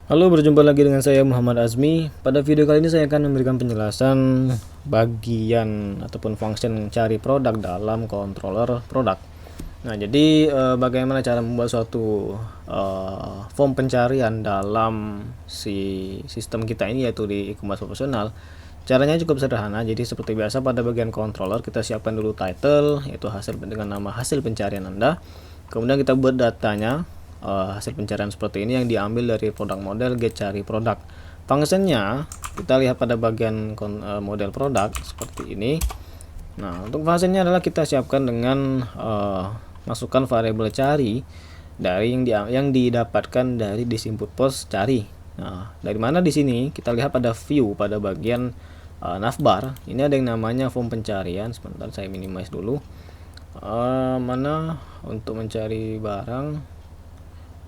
Halo, berjumpa lagi dengan saya Muhammad Azmi. Pada video kali ini saya akan memberikan penjelasan bagian ataupun function cari produk dalam controller produk. Nah, jadi bagaimana cara membuat suatu form pencarian dalam si sistem kita ini, yaitu di e-commerce profesional. Caranya cukup sederhana. Jadi seperti biasa, pada bagian controller kita siapkan dulu title, yaitu hasil dengan nama hasil pencarian Anda. Kemudian kita buat datanya, hasil pencarian seperti ini yang diambil dari produk model get cari produk. Fungsinya kita lihat pada bagian model produk seperti ini. Nah, untuk fungsinya adalah kita siapkan dengan masukkan variabel cari dari yang didapatkan dari disinput post cari. Nah, dari mana di sini kita lihat pada view pada bagian navbar ini ada yang namanya form pencarian. Sebentar saya minimize dulu. Mana untuk mencari barang,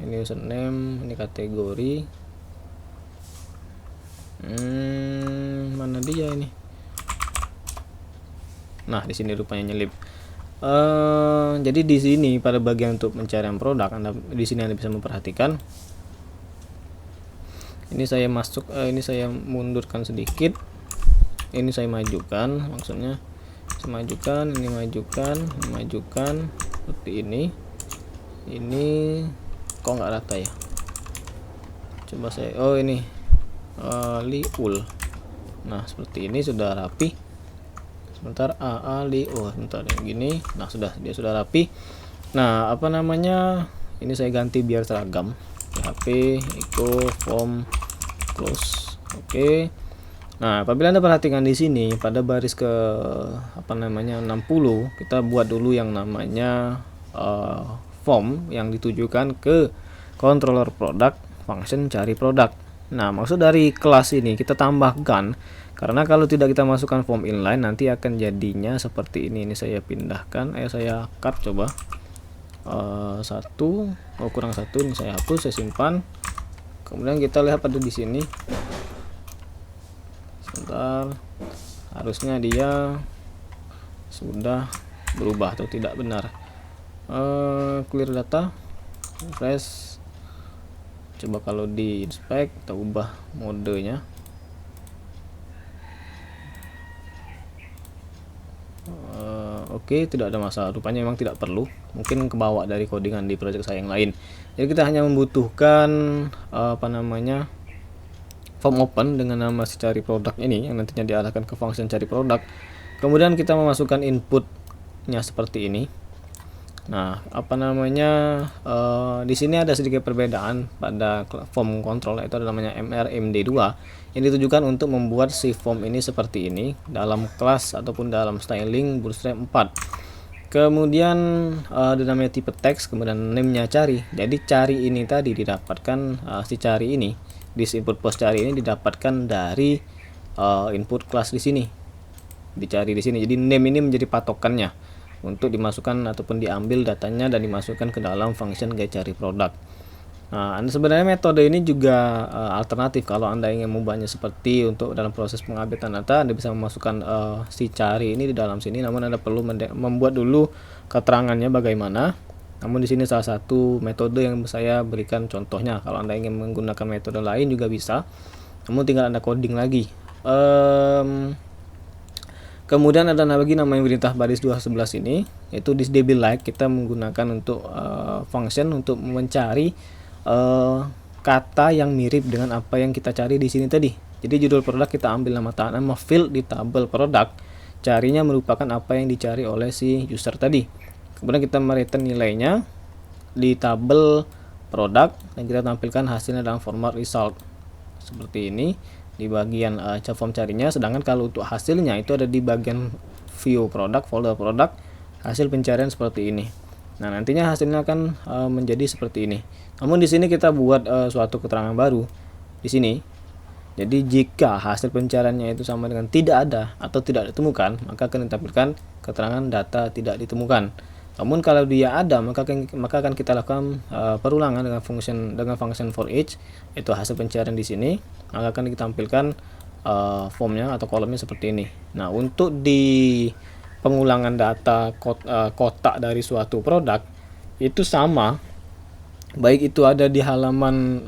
ini username, ini kategori, mana dia ini. Nah, di sini rupanya nyelip. Jadi di sini pada bagian untuk pencarian produk, di sini Anda bisa memperhatikan. Ini saya masuk, ini saya mundurkan sedikit. Ini saya majukan, maksudnya saya majukan, ini majukan, seperti ini. Ini kok nggak rata ya? Coba saya, oh ini liul. Nah, seperti ini sudah rapi. Sebentar, sebentar yang gini. Nah, dia sudah rapi. Nah, apa namanya? Ini saya ganti biar seragam. PHP echo form close. Oke. Nah, apabila Anda perhatikan di sini pada baris ke 60, kita buat dulu yang namanya form yang ditujukan ke controller produk function cari produk. Nah, maksud dari kelas ini kita tambahkan, karena kalau tidak kita masukkan form inline nanti akan jadinya seperti ini. Ini saya pindahkan, saya cut coba. Kurang satu, ini saya hapus, saya simpan. Kemudian kita lihat pada di sini. Sebentar, harusnya dia sudah berubah atau tidak benar. Clear data, refresh. Coba kalau di inspect kita ubah modenya. Oke, tidak ada masalah. Rupanya memang tidak perlu, mungkin kebawa dari codingan di project saya yang lain. Jadi kita hanya membutuhkan form open dengan nama si cari produk ini yang nantinya diarahkan ke function cari produk. Kemudian kita memasukkan inputnya seperti ini. Nah, di sini ada sedikit perbedaan pada form control, itu ada namanya MRMD2 yang ditujukan untuk membuat si form ini seperti ini dalam kelas ataupun dalam styling Bootstrap 4. Kemudian ada namanya tipe teks, kemudian name-nya cari. Jadi cari ini tadi didapatkan, si cari ini di input post cari ini didapatkan dari input kelas di sini, dicari di sini. Jadi name ini menjadi patokannya untuk dimasukkan ataupun diambil datanya dan dimasukkan ke dalam function get cari produk. Nah, sebenarnya metode ini juga alternatif kalau Anda ingin membuatnya seperti untuk dalam proses pengupdatean data. Anda bisa memasukkan si cari ini di dalam sini, namun Anda perlu membuat dulu keterangannya bagaimana. Namun di sini salah satu metode yang saya berikan contohnya. Kalau Anda ingin menggunakan metode lain juga bisa, namun tinggal Anda coding lagi. Kemudian ada lagi namanya perintah baris 211 ini, yaitu this db like. Kita menggunakan untuk function untuk mencari kata yang mirip dengan apa yang kita cari di sini tadi. Jadi judul produk kita ambil nama field di tabel produk, carinya merupakan apa yang dicari oleh si user tadi. Kemudian kita mereturn nilainya di tabel produk dan kita tampilkan hasilnya dalam format result seperti ini di bagian form carinya. Sedangkan kalau untuk hasilnya itu ada di bagian view produk, folder produk, hasil pencarian seperti ini. Nah, nantinya hasilnya akan menjadi seperti ini. Namun di sini kita buat suatu keterangan baru di sini. Jadi jika hasil pencariannya itu sama dengan tidak ada atau tidak ditemukan, maka akan ditampilkan keterangan data tidak ditemukan. Namun kalau dia ada, maka akan kita lakukan perulangan dengan function for each, itu hasil pencarian di sini, maka akan ditampilkan formnya atau kolomnya seperti ini. Nah, untuk di pengulangan data kotak dari suatu produk itu sama, baik itu ada di halaman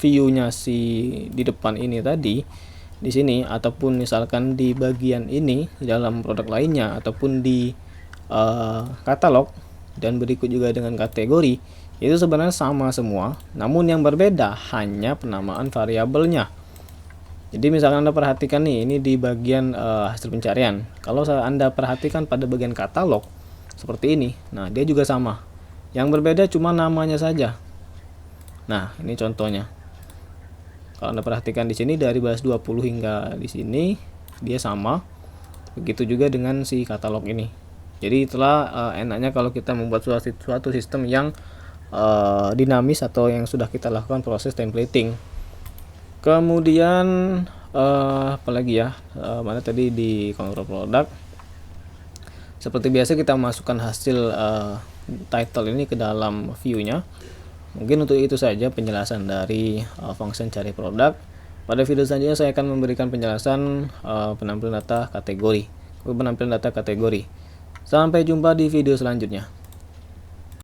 view-nya si di depan ini tadi di sini, ataupun misalkan di bagian ini di dalam produk lainnya, ataupun di katalog, dan berikut juga dengan kategori, itu sebenarnya sama semua, namun yang berbeda hanya penamaan variabelnya. Jadi misalkan Anda perhatikan nih, ini di bagian hasil pencarian. Kalau Anda perhatikan pada bagian katalog seperti ini, nah dia juga sama. Yang berbeda cuma namanya saja. Nah, ini contohnya. Kalau Anda perhatikan di sini dari baris 20 hingga di sini dia sama. Begitu juga dengan si katalog ini. Jadi itulah enaknya kalau kita membuat suatu sistem yang dinamis atau yang sudah kita lakukan proses templating. Kemudian apalagi ya, mana tadi di kontrol produk. Seperti biasa kita masukkan hasil title ini ke dalam view-nya. Mungkin untuk itu saja penjelasan dari function cari produk. Pada video selanjutnya saya akan memberikan penjelasan penampilan data kategori. Sampai jumpa di video selanjutnya.